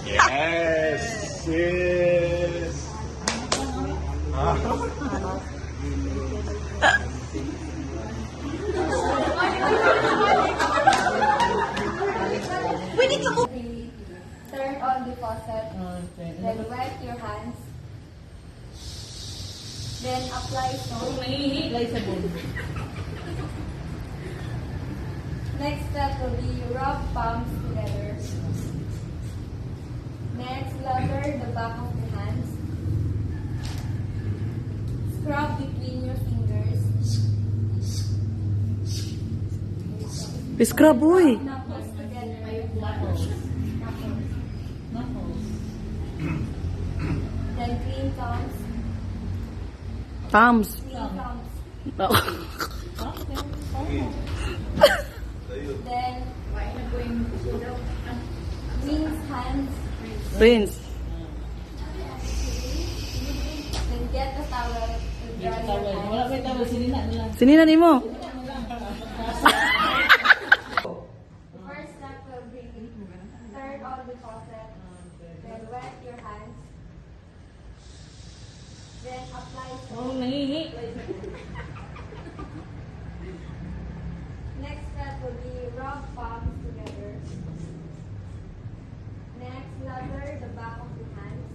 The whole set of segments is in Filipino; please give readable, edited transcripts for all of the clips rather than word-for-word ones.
Yes! Yes! Turn on the faucet. Then wet your hands. Then apply soap. Next step will be rub palms together. Next, lather the back of the hands. Scrub between your fingers. Scrub, boy. Knuckles together. Then clean thumbs. Thumbs. Clean thumbs. Then rinse hands. Rinse. Then get a towel to dry your hands. Sininan mo. First step will be turn on the faucet. Then wet your hands. Then apply soap. Next step will be rub palms together. Next, lather the back of the hands.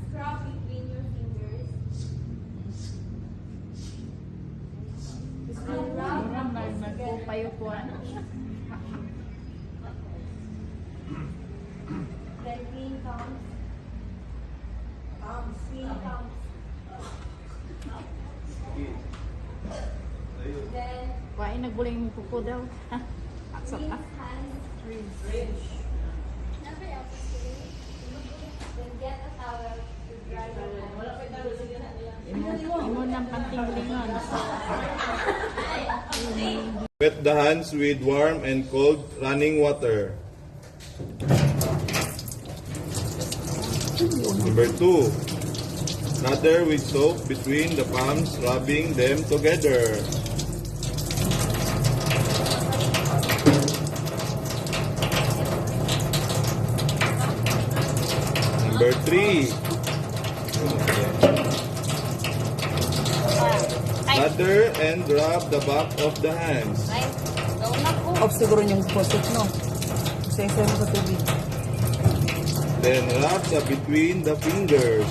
Scrub between your fingers. And rub knuckles together. Then clean thumbs. Clean thumbs. Then Kuhain nagbuling yung kuko daw. Ha? rinse hands. Then get a towel to dry your hands. Imo ng pantinglingon. Wet the hands with warm and cold running water. Number 2. Lather with soap between the palms, rubbing them together. Number 3. Lather and rub the back of the hands. Off siguro yung faucet, no? Isa-isa mo sa tubig. Then rub between the fingers.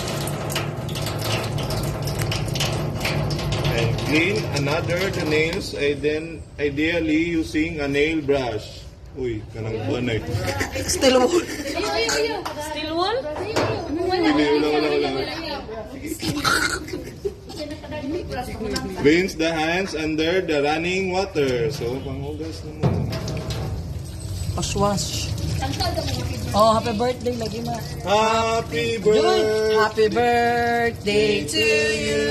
And clean another the nails, ideally using a nail brush. Uy, kanang banay. Still wool. Still wool? Wala. Rinse the hands under the running water. So, panghugas naman. Wash. Oh, happy birthday lagi ma. Happy birthday! Happy birthday to you.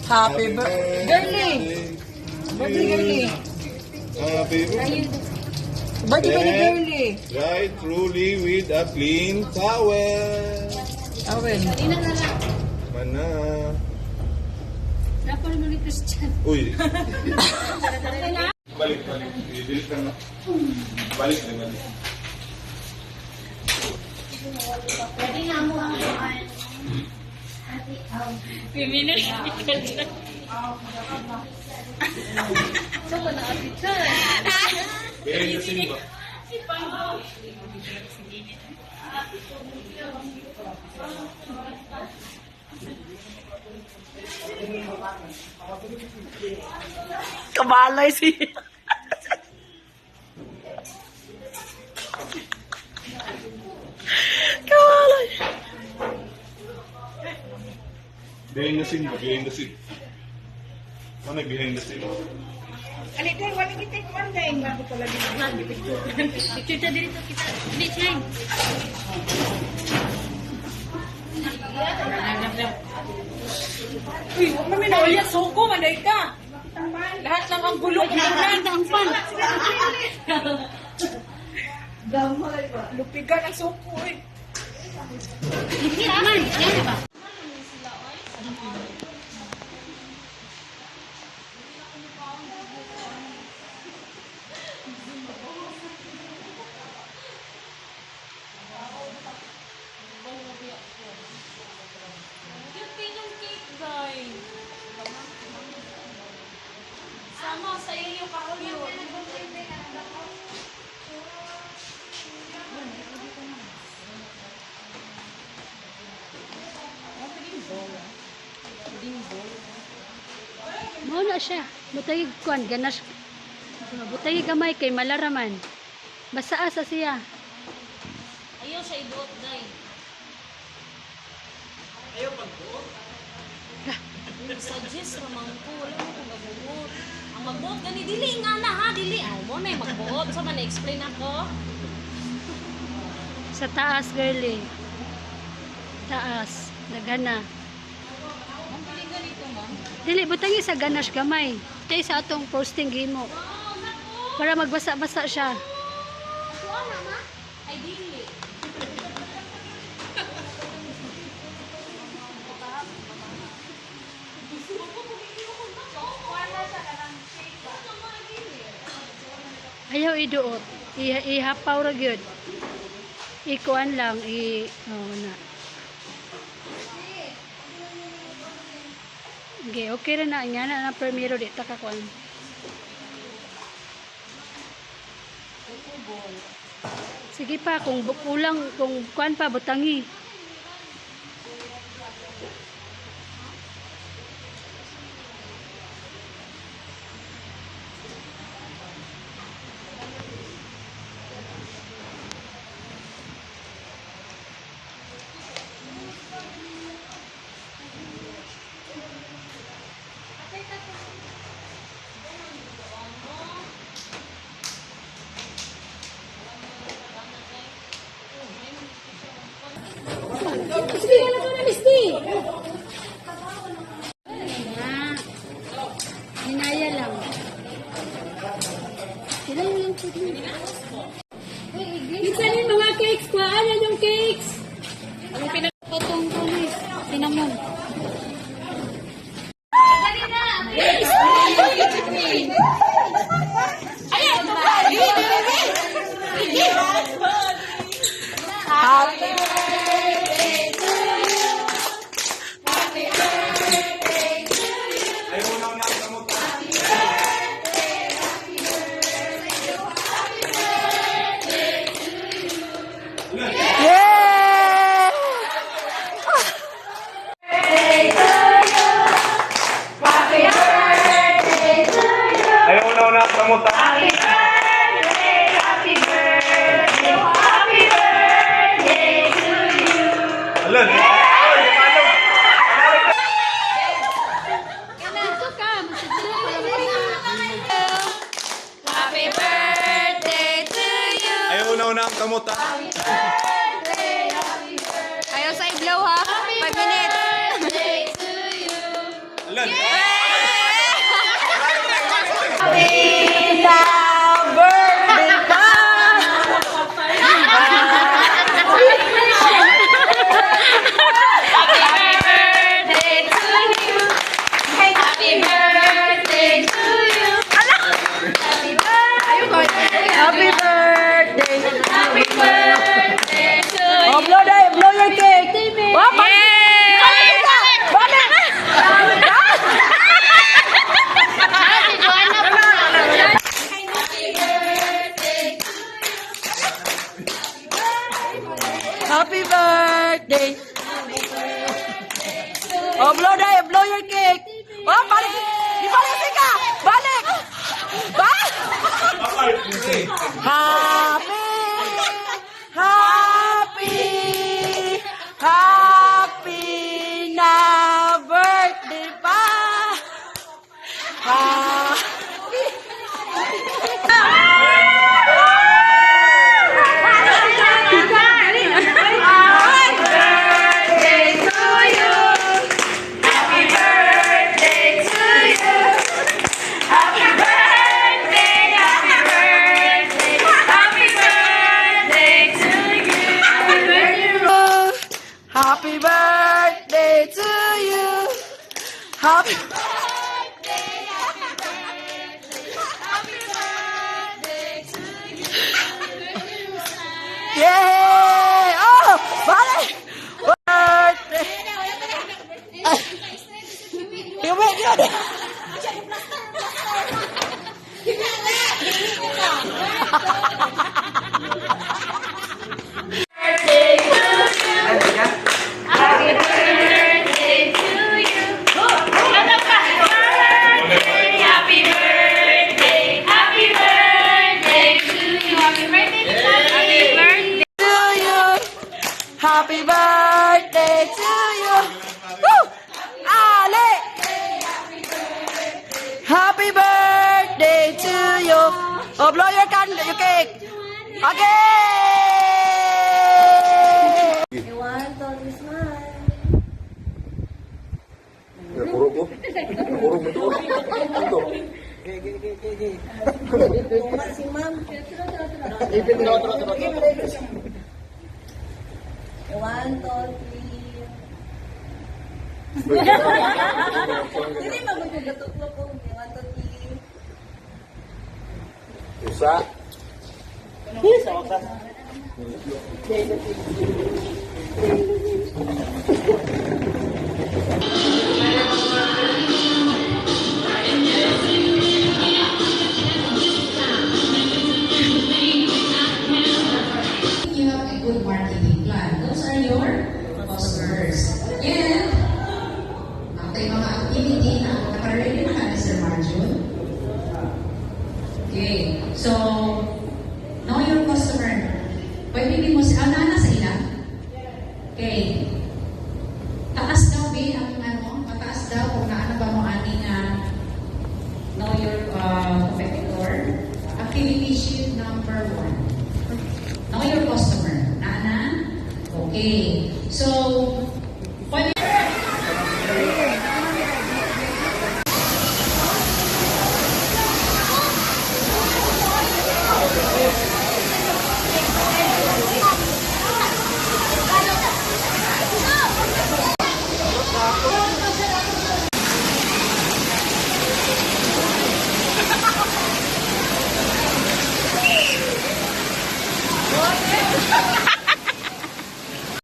Happy birthday. Girly. Birthday girly. Happy birthday! Birthday ka ni girly. Dry truly with a clean towel. Awen. Mana? Dapat mo ni Christian. Uy. Balik. I-delete lang na. Balik. Pwede nga mo ang Pimili. So, ba na picture? Behind the scene ba? Kabalay siya. Kabalay. Behind the scene ba? Behind the scene. Ano behind the scene? Alito, wala kita kuan dai bago pala di picture. Picture ta dito kita. Di siya. Uy, huwag mo minaulit. Suko, manday ka. Lahat ng ang gulo ko na. Ang pan. Lupigan ang suko eh. Higit man. Yan ba? Yung cake, guys. Sama sa iyo, kakuyot. Mao na siya. Butay kuan ganas. Butay gamay kay malaraman. Basa sa siya. Ayaw siya iduot, guys. Suggest ramang ko, wala mo kung magbuot. Ang magbuot gani dili nga na ha, dili. Ay mo na magbuot. Sa man explain ako. Sa taas, girly. Taas. Dagana. Ang pili ganito, ma'am. Dili, butangi sa ganas gamay. Kaya sa atong posting gimo. Para magbasa-basa siya. Kuha na, ma? Ay dili. Ayaw iduot. Ihapaw ra gyud. Ikuan lang na. Okay ra na nga na primero di ta ka kuan. Sige pa kung kulang kung kuan pa butangi. Hinaya lang. Sila yung Minsan yung mga cakes pa. Ano yung cakes? Ang pinakatong kulis. Cinnamon. Ayaw na kamuta. Alam. Dito ka. Ayaw na kamuta. Ayaw sa iblaw ha. 5 minutes. Alam. Happy birthday. Happy birthday to you. Oh, blow your cake. Wow, Yay! Oh! Balik! Birthday! Iwi, yun! To you! Happy birthday to you! Woo! Ali! Happy birthday to you! Oh, blow your candle, your cake! Okay! Puro ko. Puro mo to. Ito. Usa. You have a good marketing plan. Those are your customers. And, ang tayo mga activity na nakaready na Mr. Marjun. Okay. So,